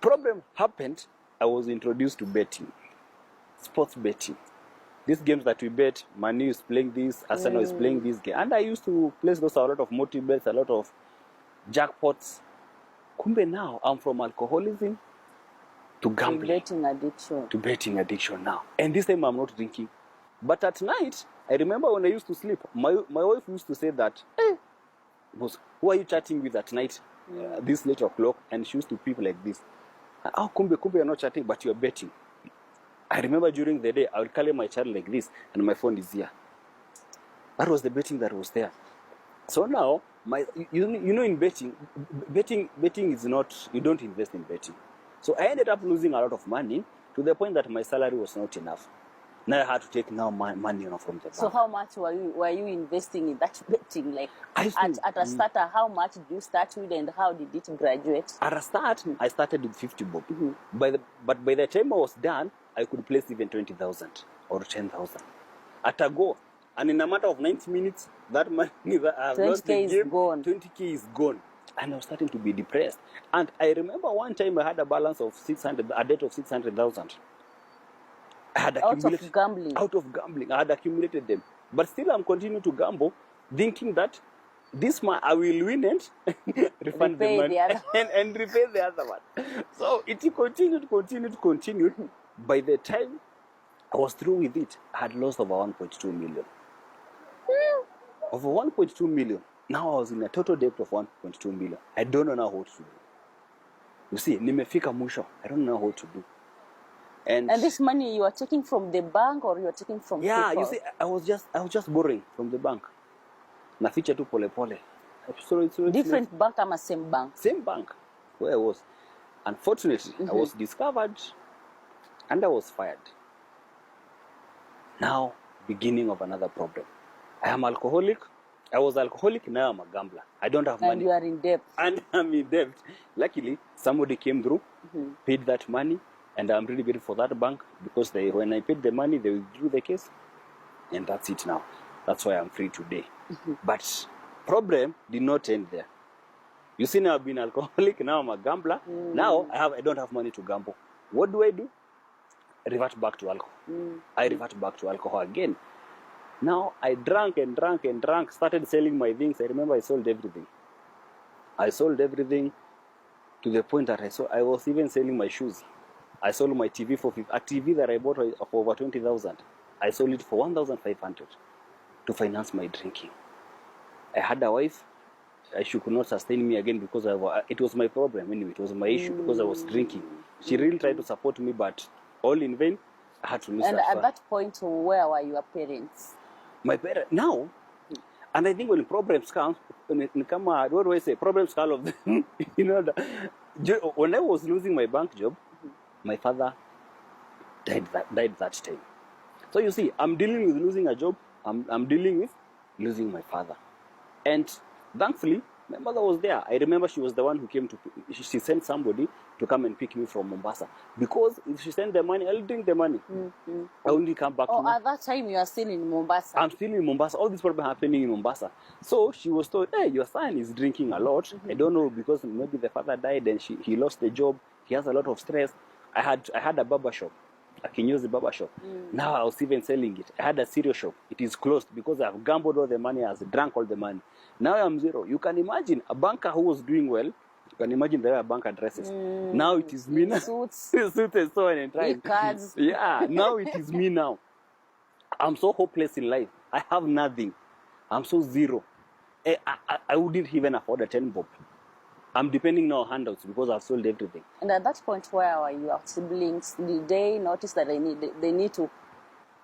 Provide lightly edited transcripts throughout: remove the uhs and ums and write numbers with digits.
Problem happened. I was introduced to betting, sports betting. These games that we bet, Manu is playing this, Arsenal is playing this game. And I used to place those a lot of multi-bets, a lot of jackpots. Kumbe now, I'm from alcoholism to gambling. To betting addiction now. And this time I'm not drinking. But at night, I remember when I used to sleep, my wife used to say that, hey, boss, who are you chatting with at night? This late o'clock. And she used to peep like this. Oh, kumbe, you're not chatting, but you're betting. I remember during the day, I would call my child like this, and my phone is here. That was the betting that was there. So now, you know, in betting is not, you don't invest in betting. So I ended up losing a lot of money to the point that my salary was not enough. Now I had to take money from the bank. So how much were you investing in that betting? Like at a starter, how much did you start with, and how did it graduate? At a start, I started with 50 bob. But by the time I was done, I could place even 20,000 or 10,000 at a go. And in a matter of 90 minutes, that money that I have lost the game, 20K is gone. And I was starting to be depressed. And I remember one time I had a balance of 600, a debt of 600,000. I had accumulated out of gambling. I had accumulated them. But still I'm continuing to gamble, thinking that this month I will win and refund the money and repay the other one. So it continued. By the time I was through with it, I had lost over 1.2 million. Over 1.2 million. Now I was in a total debt of 1.2 million. I don't know now what to do. You see, nimefika mwisho. I don't know what to do. And this money you are taking from the bank, or you are taking from people? You see, I was just borrowing from the bank. Naficha tu pole pole. So different bank or same bank? Same bank where I was. Unfortunately, I was discovered and I was fired. Now, beginning of another problem. I am alcoholic. I was alcoholic, now I'm a gambler. I don't have money. And you are in debt. And I'm in debt. Luckily, somebody came through, paid that money, and I'm really grateful for that bank, because when I paid the money, they withdrew the case. And that's it now. That's why I'm free today. But problem did not end there. You see, now I've been alcoholic, now I'm a gambler. Now I don't have money to gamble. What do? I revert back to alcohol. I revert back to alcohol again. Now I drank, started selling my things. I remember I sold everything. I sold everything to the point that I was even selling my shoes. I sold my TV for a TV that I bought for over 20,000. I sold it for 1,500 to finance my drinking. I had a wife. She could not sustain me again because it was my problem anyway. It was my issue because I was drinking. She really tried to support me, but all in vain. I had to lose. And at that point, where were your parents? My parents now, and I think when problems come, what do I say? Problems come of them. You know, when I was losing my bank job, my father died that time. So you see, I'm dealing with losing a job. I'm dealing with losing my father, and thankfully, my mother was there. I remember she was the one who came she sent somebody to come and pick me from Mombasa. Because if she sent the money, I'll drink the money. I only come back to at that time you are still in Mombasa. I'm still in Mombasa. All this problem happening in Mombasa. So she was told, hey, your son is drinking a lot. I don't know, because maybe the father died and he lost the job. He has a lot of stress. I had a barber shop. I can use the barber shop. Now I was even selling it. I had a cereal shop. It is closed because I've gambled all the money, I've drank all the money. Now I'm zero. You can imagine a banker who was doing well. You can imagine there are bank addresses. Now it is me now. Suits and so on and trying. Cards. Yeah, now it is me now. I'm so hopeless in life. I have nothing. I'm so zero. I wouldn't even afford a 10 bob. I'm depending now on handouts because I've sold everything. And at that point, where are your siblings? Did they notice that they need to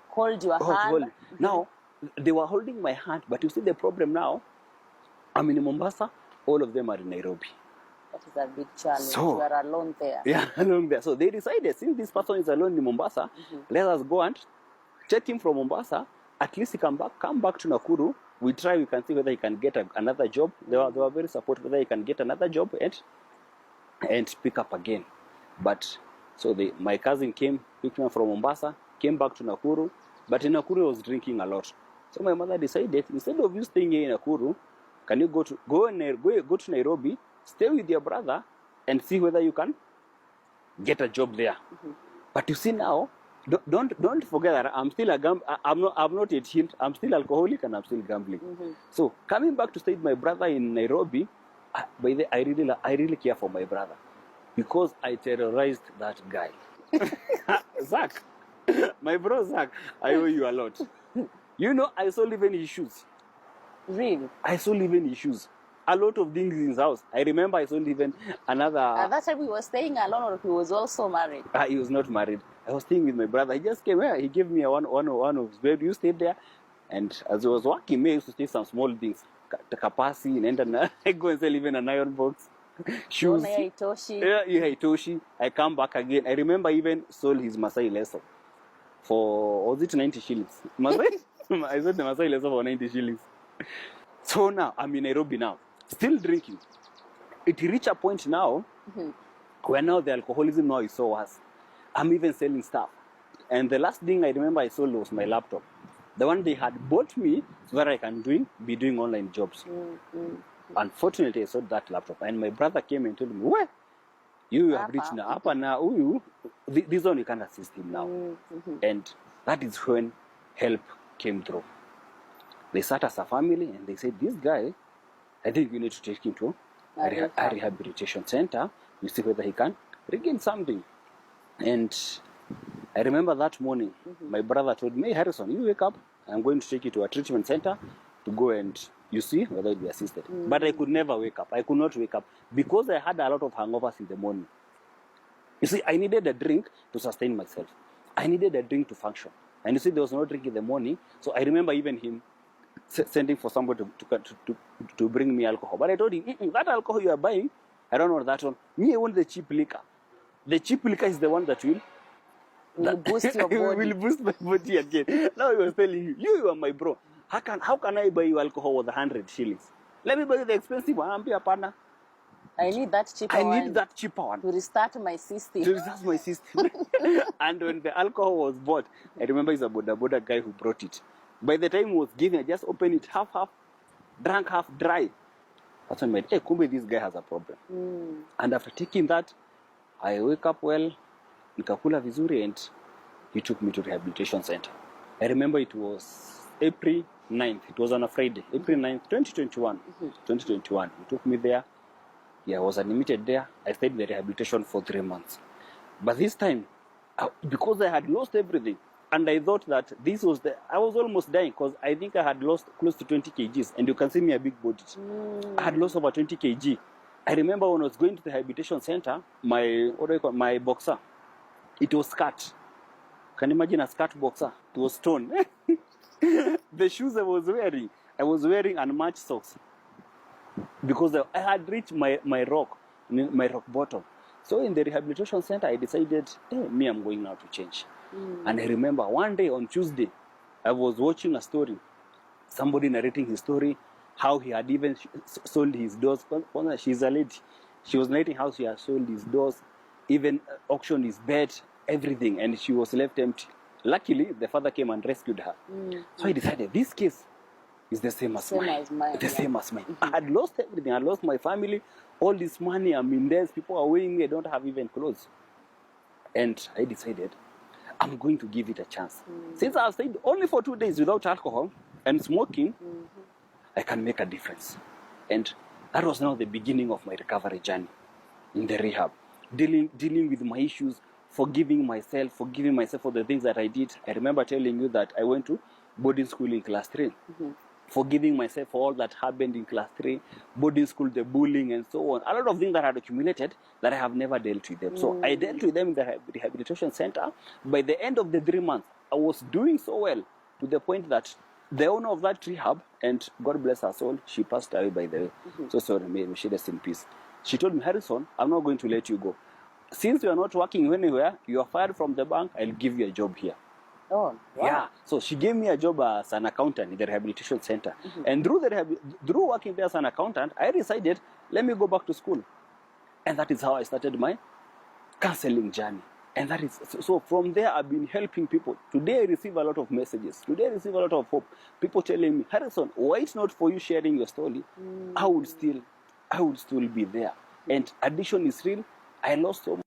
hold your hand? Now, they were holding my hand, but you see the problem now, I'm in Mombasa, all of them are in Nairobi. That is a big challenge. So, you are alone there. Yeah, alone there. So they decided, since this person is alone in Mombasa, let us go and check him from Mombasa. At least he come back to Nakuru. We can see whether he can get another job. They were very supportive, whether he can get another job and pick up again. But so my cousin came, picked me up from Mombasa, came back to Nakuru, but in Nakuru I was drinking a lot. So my mother decided, instead of you staying here in Nakuru, can you go to Nairobi, stay with your brother, and see whether you can get a job there. But you see now, don't forget that I'm still I'm not yet healed. I'm still alcoholic and I'm still gambling. So coming back to stay with my brother in Nairobi, by the I really care for my brother because I terrorized that guy. Zach, my bro Zach, I owe you a lot. You know, I sold even his shoes. Really? I sold even his shoes. A lot of things in his house. I remember I sold even another. At that time, he was staying alone, or he was also married? He was not married. I was staying with my brother. He just came here. He gave me one of his bed. You stayed there. And as I was working, I used to take some small things. The capacity, and then I go and sell even an iron box. Shoes. Yeah, Itoshi. I come back again. I remember I even sold his Masai lesson for, was it 90 shillings? Masai? I sold the Masai lesson for 90 shillings. So now, I'm in Nairobi now, still drinking. It reached a point now where now the alcoholism now is so worse. I'm even selling stuff. And the last thing I remember I sold was my laptop. The one they had bought me so that I can be doing online jobs. Unfortunately, I sold that laptop. And my brother came and told me, well, you have reached now. This one you can't assist him now. And that is when help came through. They sat as a family and they said, this guy, I think you need to take him to a rehabilitation center. You see whether he can regain something. And I remember that morning, my brother told me, hey, Harrison, you wake up. I'm going to take you to a treatment center to go and you see whether you'll be assisted. But I could never wake up. I could not wake up because I had a lot of hangovers in the morning. You see, I needed a drink to sustain myself. I needed a drink to function. And you see, there was no drink in the morning. So I remember even him sending for somebody to bring me alcohol. But I told him, that alcohol you are buying, I don't know that one. Me, I want the cheap liquor. The cheap liquor is the one that will boost your body. Will boost my body again. Now he was telling you are my bro. How can I buy you alcohol with 100 shillings? Let me buy you the expensive one. I need that cheaper one. I need that cheaper one. To restart my system. And when the alcohol was bought, I remember it's a Boda guy who brought it. By the time he was giving, I just opened it half, drank half dry. That's when I said, hey, Kumbe, this guy has a problem. And after taking that, I wake up well, nikakula vizuri, and he took me to rehabilitation center. I remember it was April 9th. It was on a Friday. April 9th, 2021. 2021. He took me there. Yeah, I was admitted there. I stayed in the rehabilitation for 3 months. But this time, because I had lost everything, and I thought that I was almost dying because I think I had lost close to 20 kgs. And you can see me a big body. I had lost over 20 kg. I remember when I was going to the rehabilitation center, my boxer, it was cut. Can you imagine a skirt boxer? It was torn. The shoes I was wearing unmatched socks. Because I had reached my rock bottom. So in the rehabilitation center, I decided, hey, I'm going now to change. And I remember one day on Tuesday, I was watching a story. Somebody narrating his story, how he had even sold his doors. She's a lady. She was narrating how she had sold his doors, even auctioned his bed, everything, and she was left empty. Luckily, the father came and rescued her. So I decided, this case is the same as mine. Same as mine. I had lost everything. I had lost my family, all this money. I'm in debt. People are weighing me. I don't have even clothes. And I decided, I'm going to give it a chance. Since I've stayed only for 2 days without alcohol and smoking, I can make a difference. And that was now the beginning of my recovery journey in the rehab. Dealing with my issues, forgiving myself for the things that I did. I remember telling you that I went to boarding school in class 3. Forgiving myself for all that happened in class 3, boarding school, the bullying and so on. A lot of things that had accumulated that I have never dealt with them. So I dealt with them in the rehabilitation center. By the end of the 3 months, I was doing so well to the point that the owner of that rehab, and God bless her soul, she passed away by the way. So sorry, may she rest in peace. She told me, Harrison, I'm not going to let you go. Since you are not working anywhere, you are fired from the bank, I'll give you a job here. Oh, wow. Yeah. So she gave me a job as an accountant in the rehabilitation center. And through working there as an accountant, I decided, let me go back to school. And that is how I started my counseling journey. And that is, so from there, I've been helping people. Today, I receive a lot of messages. Today, I receive a lot of hope. People telling me, Harrison, why it's not for you sharing your story? I would still be there. And addiction is real. I lost so much.